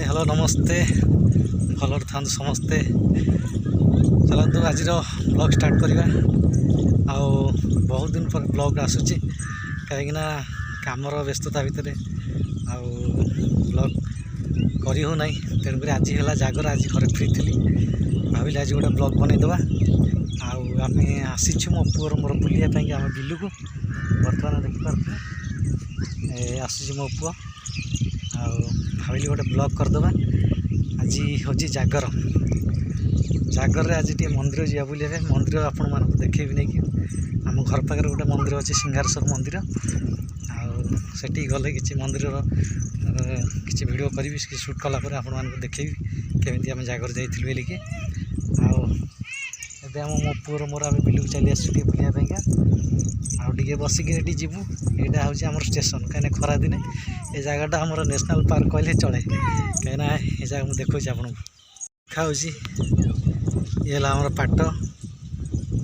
hello नमस्ते भलर था समस्ते चलतु आज ब्लॉग स्टार्ट करवा आउ बहुत दिन पर ब्लॉग आसूची कहीं कामर व्यस्तता भितर आउ ब्लॉग करी हो नहीं तेणुक आज है जागर आज घर फ्री थी भाविल आज गोटे ब्लॉग बनईदे आम आसीचु मो पुअर मोर बुलाई आम बिलू को बर्तमान देखिपे आसूँ मो पुआ भाविली गोटे ब्लॉग करदे आज हूँ जागर जागर आज टे मंदिर जा बुले मंदिर आपण मानक देखेबी नहीं कि आम घर पाखे गोटे मंदिर अच्छे सिंगारेश्वर मंदिर आठी गले कि मंदिर किसी वीडियो करी शूट कलापर आपण मानक देखेबी केमी आम जागर जाइलु बोलिकी आम मो पुअर मोर आम बिलू चली आसुटे बुलाइका आगे बसिक जीवु यहाँ हूँ आम स्टेशन कहीं खरा दिने ये जगटा आम नेशनल पार्क कहले चले कहीं ये जगह मुझे देखा आपको खाऊँ ये आम पाट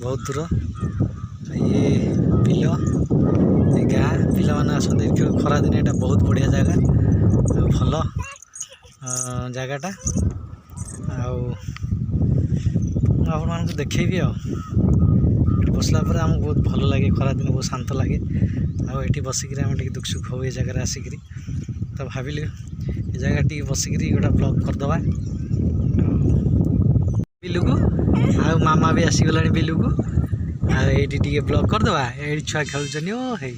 बहुत दूर ये बिल ये गाँ पिला आसते खरा दिन यहाँ बहुत बढ़िया जगह भल जगटा आपण मानक देखेबी बसला पर आमको बहुत भल लगे खरा दिन बहुत शांत लगे आठी बसिक आम दुख सुख हो जगह आसिक तो भाविल ये जगह टी बसिक गोटे ब्लॉग करदे बिलू को आ मामा भी आसीगला बिलू को ये ब्लॉग करदे ये छुआ खेलुन ओ है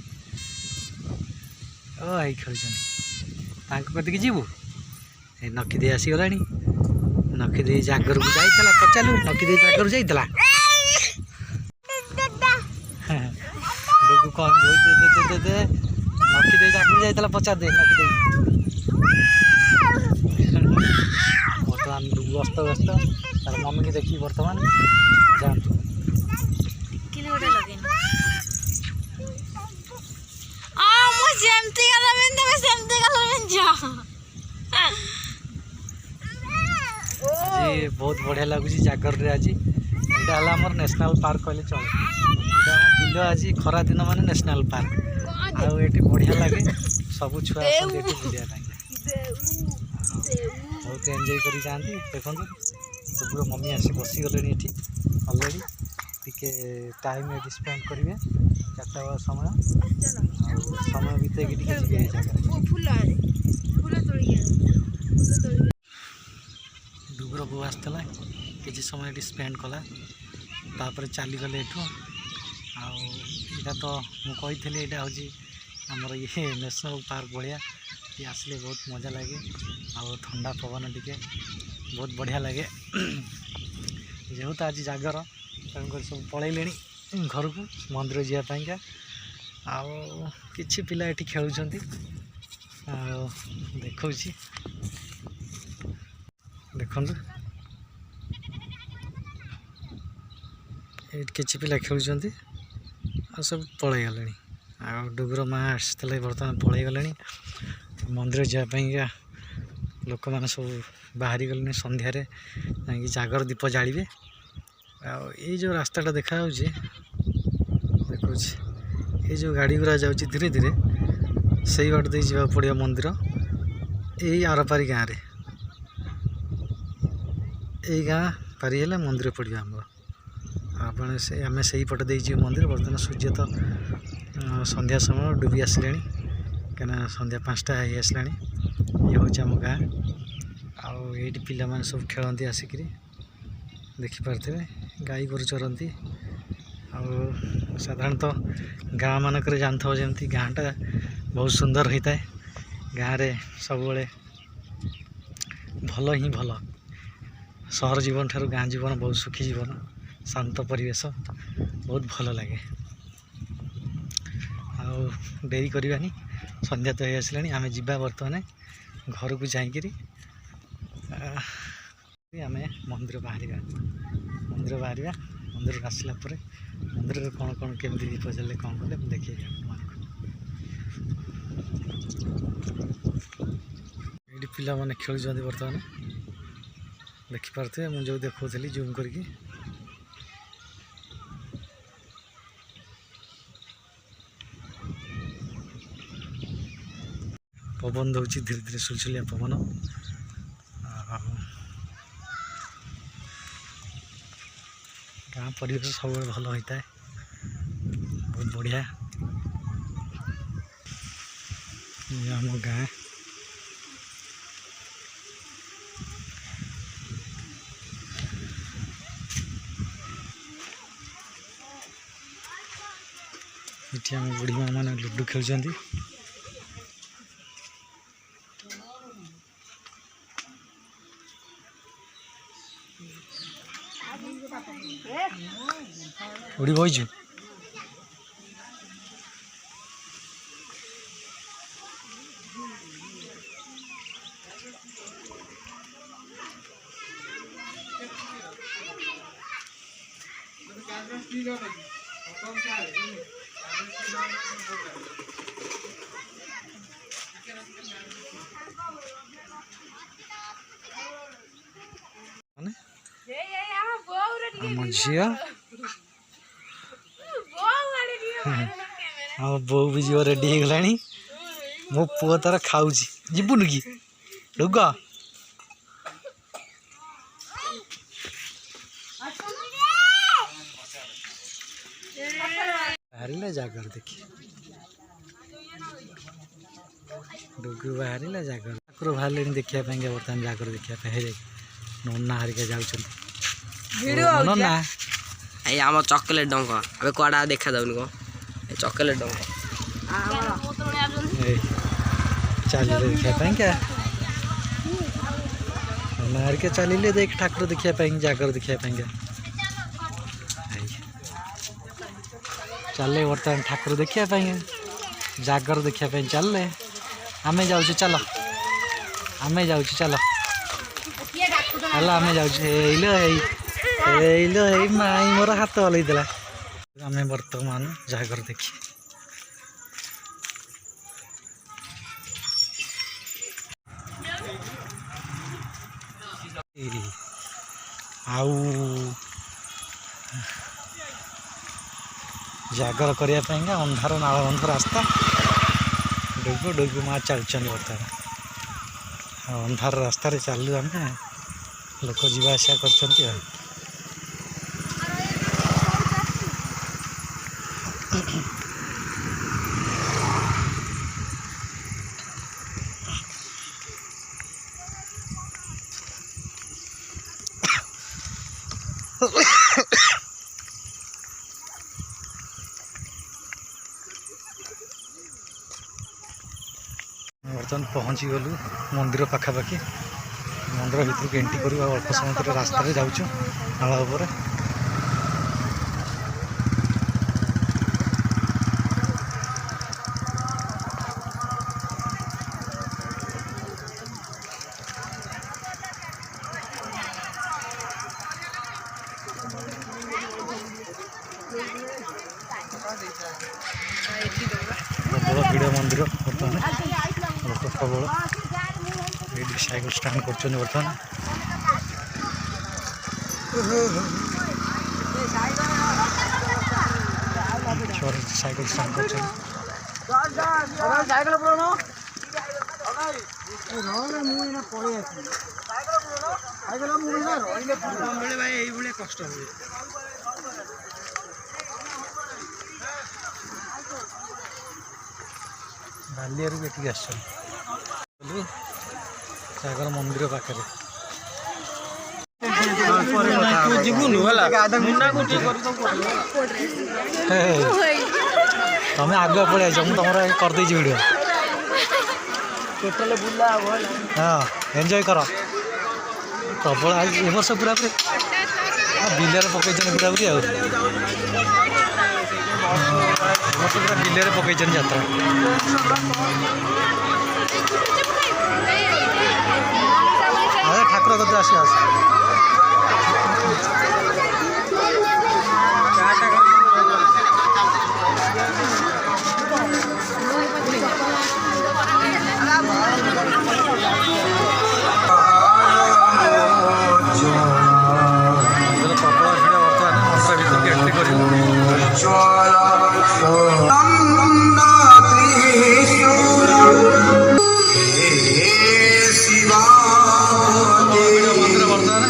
खेलुन जीवु नखीदे आसीगला नखीदे जागर को जाइला पचारू नखीदे जागर जाइला कौन नखीदे जागर जाइला पचार दे नखीदे बर्तमान व्यस्त व्यस्त तार मम्मी की देखी बर्तमान जातु बहुत बढ़िया लगुच जागर रे आज यहाँ है आम नेशनल पार्क कहले चले बिल आज खरा दिन मान नेशनल पार्क आठी बढ़िया लगे सब छुआ बुझा बहुत एंजॉय करी जाती देखो पूरा मम्मी आसी बसीगले ये अलरेडी टिके टाइम ये स्पेंड करेंगे 4टा बेला समय बीतेगी जगह डुगर बो आसला किसी समय ये स्पेंड कला तापर चलीगले एठू आटा तो मुझे यहाँ हूँ आमर ये नेशनल पार्क भाया ये आसले बहुत मजा लगे ठंडा पवन टिके बहुत बढ़िया लगे जेहेतु आज जागर तेणुक सब पलैले घर को मंदिर जावाईका कि पिला ये खेलुं देखा देखु कि पिला खेलुं सब पलि गले डुगर माँ आसते बर्तमान पलि गले मंदिर जावाईका लोक मैंने सब बाहरी गले संध्यारे जागर दीप जाड़े ये जो रास्ताटा देखा देखा ये जो गाड़ी गुरा जाऊँगी धीरे धीरे से बाट दे जा पड़िया मंदिर यही आरपारी गाँव में यही गाँ पारी है मंदिर पड़िया आम आपण से आम से पटे दे मंदिर बर्तमान सूर्य तो संध्या समय डूबी आसले कहीं संध्या 5टा हो आसला ये हूँ आम गाँ आठी पिला सब खेलती आसिक देखिपारे गाई गोरु चरती साधारणतः गाँ मानक जानते जमी गाँटा बहुत सुंदर होता है गाँव में सब भल ही भल सहर जीवन ठार गाँ जीवन बहुत सुखी जीवन शांत परिवेश बहुत भल लगे डेरी करवानी संध्या तो हो आसला आम जा बर्तमान घर को जाकि आम मंदिर बाहर मंदिर आसला मंदिर कौन कौन केमी दीप जल्ले कौन कले देखिए ये पिला माने खेलुं बर्तमान देखिपारे मुझे देखी जूम करके पवन दौर धीरे धीरे सुलसुलिया पवन गाँ परिवेश सब भल होता है बहुत बढ़िया आम गाँ ये आम बुढ़ी माँ मैंने लुडु खेल उड़ी बहीचु आम झील आम बो भी जीव रेडी हो गला मो पुओ तार खाऊ जीवुन कि ढुग बाहर जागर देखी डुगु बाहर जागर ठाकुर बाहर देखा बर्तमान जागर देखा नन्ना हरिका जाऊँ नन्ना आम चॉकलेट डंक अबे कड़ा देखा जाऊन को चॉकलेट डंक चलिए देखा क्या नन्ना हरिका चलिए देख ठाकुर देखा जागर देखा चल बर्तमान ठाकुर देखा जागर देखा चल आमे जाऊँ चल आमे जाऊँ चल चल आमे जाऊँ माई मोर हाथ हल आम बर्तमान जागर देखी आउ जागर करने अंधार नालबंध रास्ता डुगु डुगु माँ चलुन बर्तमान अंधार रास्ता चलू आम लोक जावास कर बर्तमान पहुँची गलु मंदिर पाखापाखि मंदिर भितर को एंट्री करूँ अल्प समय रास्ता जाऊँ नाला उपर प्रबल भिड़ मंदिर बर्तमान लोक प्रबल ये सैकल स्टाण कर बर्तमान सैकल स्टाण कर कष्ट हुए बालियारू ये सागर मंदिर पाखे तुम आगे पड़े तुम करदे वीडियो हाँ एंजॉय कर प्रबल आज ए वर्ष पूरा बिलर पकई पूरा पूरी पूरा बिलर पकई जात्रा अरे ठाकुर कत आस मंदिर बर्तमान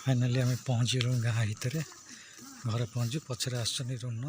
फाइनाली आम पहुँचलु गाँ भितर घर पहुँचु पचर आसुन रुन